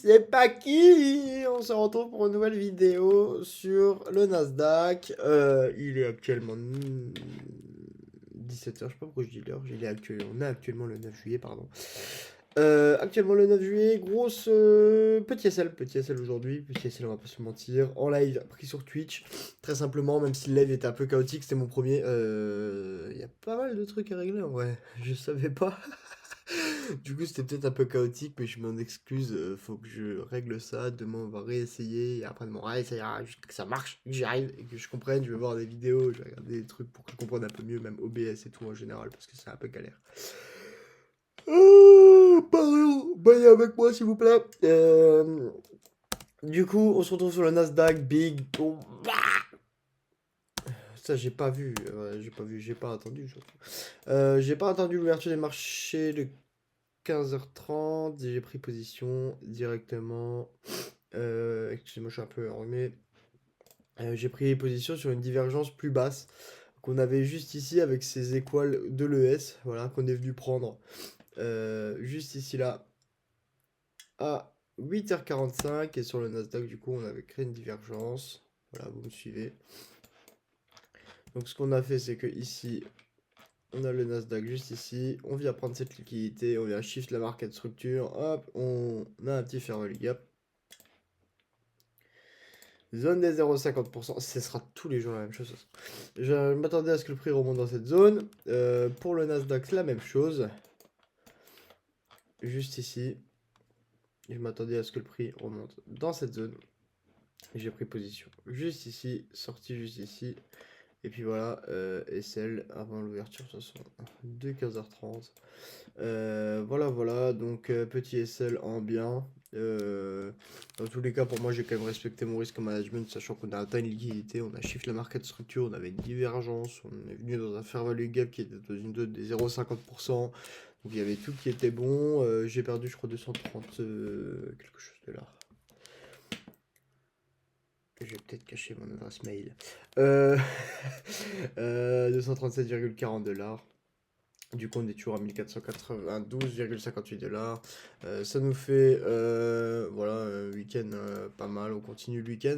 c'est Paki! On se retrouve pour une nouvelle vidéo sur le Nasdaq. Il est actuellement 17h, je sais pas pourquoi je dis l'heure. On est actuellement le 9 juillet, pardon. Actuellement le 9 juillet, grosse petit SL aujourd'hui, petit SL on va pas se mentir, en live pris sur Twitch, très simplement, même si le live était un peu chaotique, c'était mon premier, il y a pas mal de trucs à régler en vrai, je savais pas. Du coup, c'était peut-être un peu chaotique, mais je m'en excuse. Faut que je règle ça. Demain, on va réessayer. Et après, demain, ça ira jusqu'à que ça marche, que j'y arrive et que je comprenne. Je vais voir des vidéos, je vais regarder des trucs pour que je comprenne un peu mieux, même OBS et tout en général, parce que c'est un peu galère. Pardon, veuillez avec moi, s'il vous plaît. Du coup, on se retrouve sur le Nasdaq Big. Oh, ça, j'ai pas attendu, surtout. J'ai pas attendu l'ouverture des marchés de 15h30, j'ai pris position directement. Excusez-moi, je suis un peu enrhumé. J'ai pris position sur une divergence plus basse qu'on avait juste ici avec ces étoiles de l'ES, voilà, qu'on est venu prendre juste ici là à 8h45 et sur le Nasdaq du coup on avait créé une divergence. Voilà, vous me suivez. Donc ce qu'on a fait c'est que ici on a le Nasdaq juste ici, on vient prendre cette liquidité, on vient shift la market structure, hop, on a un petit fair value gap. Zone des 0,50%, ce sera tous les jours la même chose. Je m'attendais à ce que le prix remonte dans cette zone. Pour le Nasdaq, la même chose. Juste ici. Je m'attendais à ce que le prix remonte dans cette zone. J'ai pris position juste ici, sorti juste ici. Et puis voilà, SL avant l'ouverture de toute façon de 15h30. Voilà, donc petit SL en bien. Dans tous les cas, pour moi, j'ai quand même respecté mon risque management, sachant qu'on a atteint une liquidité, on a shift la market structure, on avait une divergence, on est venu dans un fair value gap qui était dans une zone des 0,50%. Donc il y avait tout qui était bon. J'ai perdu, je crois, 230 quelque chose de là. Je vais peut-être cacher mon adresse mail. 237,40 $. Du coup, on est toujours à 1492,58 $. Ça nous fait, voilà, week-end pas mal. On continue le week-end.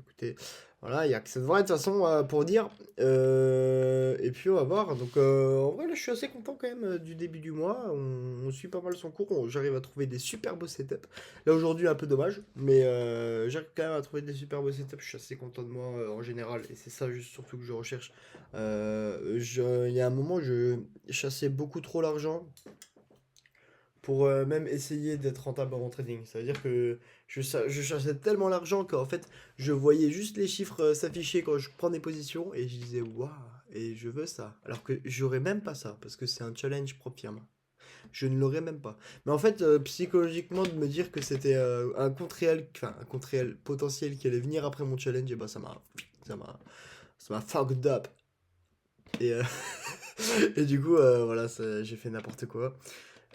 Écoutez, voilà, il y a que cette vraie de toute façon pour dire. Et puis, on va voir. Donc, en vrai, là, je suis assez content quand même du début du mois. On suit pas mal son cours. J'arrive à trouver des super beaux setups. Là, aujourd'hui, un peu dommage. Mais j'arrive quand même à trouver des super beaux setups. Je suis assez content de moi en général. Et c'est ça, juste surtout que je recherche. Il y a un moment, je chassais beaucoup trop l'argent pour même essayer d'être rentable en trading. Ça veut dire que je chassais tellement l'argent qu'en fait, je voyais juste les chiffres s'afficher quand je prends des positions et je disais waouh, et je veux ça. Alors que j'aurais même pas ça parce que c'est un challenge propre firme. Je ne l'aurais même pas. Mais en fait, psychologiquement, de me dire que c'était un compte réel, enfin un compte réel potentiel qui allait venir après mon challenge, et bah ça m'a, ça m'a fucked up. Et, et du coup, voilà, j'ai fait n'importe quoi.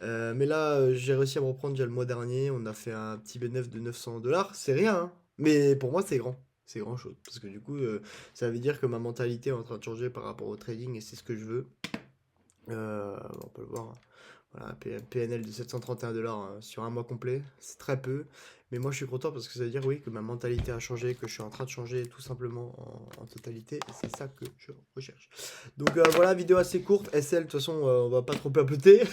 Mais là, j'ai réussi à me reprendre déjà le mois dernier. On a fait un petit bénéfice de 900 $. C'est rien, hein. Mais pour moi, c'est grand. C'est grand chose. Parce que du coup, ça veut dire que ma mentalité est en train de changer par rapport au trading et c'est ce que je veux. On peut le voir, hein. Voilà, un PNL de 731 $ sur un mois complet, c'est très peu. Mais moi je suis content parce que ça veut dire oui que ma mentalité a changé, que je suis en train de changer tout simplement en totalité. Et c'est ça que je recherche. Donc voilà, vidéo assez courte. SL, de toute façon, on va pas trop papeter.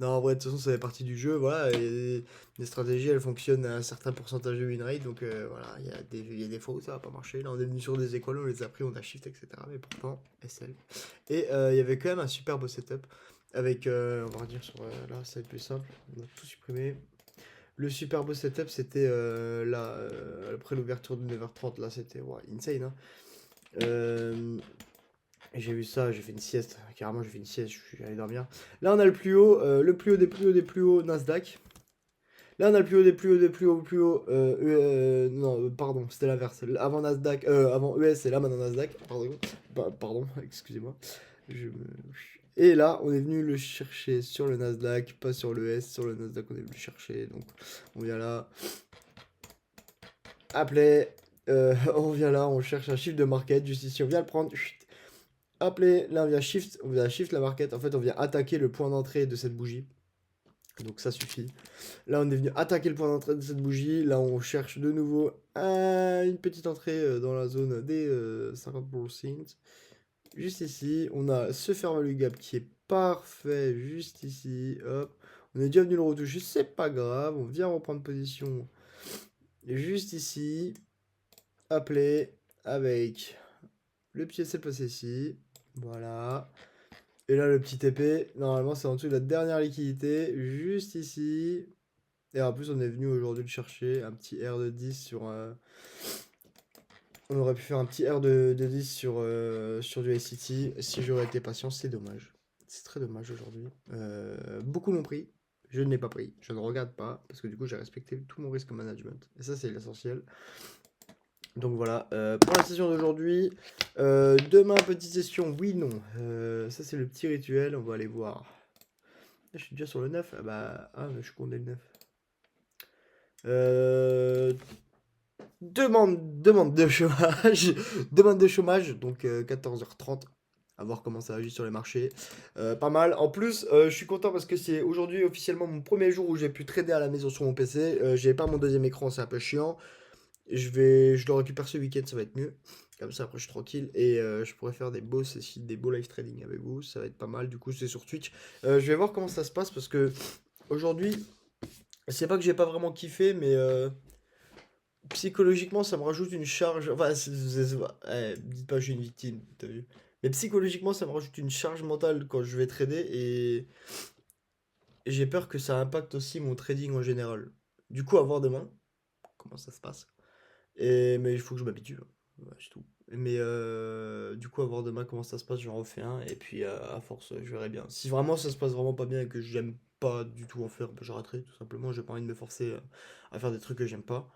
Non, en vrai, de toute façon, ça fait partie du jeu. Voilà, et les stratégies, elles fonctionnent à un certain pourcentage de win rate. Donc voilà, il y a des fois où ça va pas marcher. Là, on est venu sur des écoles, on les a pris, on a shift, etc. Mais pourtant, SL. Et il y avait quand même un super beau setup. Avec, on va dire sur là, ça va être plus simple. On a tout supprimé. Le super beau setup, c'était là, après l'ouverture de 9h30. Là, c'était insane, hein. J'ai vu ça, j'ai fait une sieste. Carrément, j'ai fait une sieste, je suis allé dormir. Là, on a le plus haut, le plus haut des plus hauts des plus hauts Nasdaq. Là, on a le plus haut des plus hauts des plus hauts, plus haut. Non, pardon, c'était l'inverse. Avant Nasdaq, avant ES et là maintenant Nasdaq. Pardon, pardon, excusez-moi. Je me- Et là, on est venu le chercher sur le Nasdaq, pas sur le S. Sur le Nasdaq, on est venu le chercher. Donc, on vient là. Appelé. On vient là, on cherche un chiffre de market. Juste ici, on vient le prendre. Chut. Appelé. Là, on vient shift la market. En fait, on vient attaquer le point d'entrée de cette bougie. Donc ça suffit. Là, on est venu attaquer le point d'entrée de cette bougie. Là, on cherche de nouveau une petite entrée dans la zone des 50%. Juste ici, on a ce fair value gap qui est parfait. Juste ici, hop. On est déjà venu le retoucher, c'est pas grave. On vient reprendre position juste ici. Appeler avec le pied s'est passé ici. Voilà. Et là, le petit TP, normalement, c'est en dessous de la dernière liquidité, juste ici. Et en plus, on est venu aujourd'hui le chercher, un petit R de 10 sur... On aurait pu faire un petit R de 10 sur du ICT. Si j'aurais été patient, c'est dommage. C'est très dommage aujourd'hui. Beaucoup l'ont pris. Je ne l'ai pas pris. Je ne regarde pas, parce que du coup, j'ai respecté tout mon risque management. Et ça, c'est l'essentiel. Donc voilà, pour la session d'aujourd'hui. Demain, petite session, oui, non. Ça, c'est le petit rituel. On va aller voir. Je suis déjà sur le 9. Ah bah, mais je suis condamné le 9. Demande de chômage. Demande de chômage, donc 14h30. À voir comment ça agit sur les marchés. Pas mal. En plus, je suis content parce que c'est aujourd'hui officiellement mon premier jour où j'ai pu trader à la maison sur mon PC. J'ai pas mon deuxième écran, c'est un peu chiant. Je le récupère ce week-end, ça va être mieux. Comme ça, après, je suis tranquille. Et je pourrais faire des beaux live trading avec vous. Ça va être pas mal. Du coup, c'est sur Twitch. Je vais voir comment ça se passe parce que aujourd'hui, c'est pas que j'ai pas vraiment kiffé, mais psychologiquement, ça me rajoute une charge. Enfin, dites pas que je suis une victime, t'as vu. Mais psychologiquement, ça me rajoute une charge mentale quand je vais trader et j'ai peur que ça impacte aussi mon trading en général. Du coup, à voir demain comment ça se passe. Mais il faut que je m'habitue, hein. Ouais, c'est tout. Mais du coup, à voir demain comment ça se passe, j'en refais un. Et puis, à force, je verrai bien. Si vraiment ça se passe vraiment pas bien et que j'aime pas du tout en faire, bah, j'arrêterai tout simplement. J'ai pas envie de me forcer à faire des trucs que j'aime pas.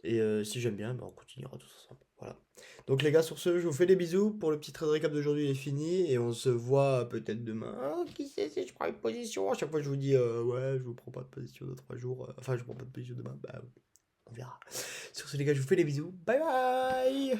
Et si j'aime bien, bah, on continuera tous ensemble. Voilà. Donc les gars, sur ce, je vous fais des bisous. Pour le petit trade récap d'aujourd'hui, il est fini. Et on se voit peut-être demain. Ah, qui sait si je prends une position. À chaque fois, je vous dis, ouais, je vous prends pas de position de 3 jours. Enfin, je prends pas de position demain. Bah, on verra. Sur ce, les gars, je vous fais des bisous. Bye bye!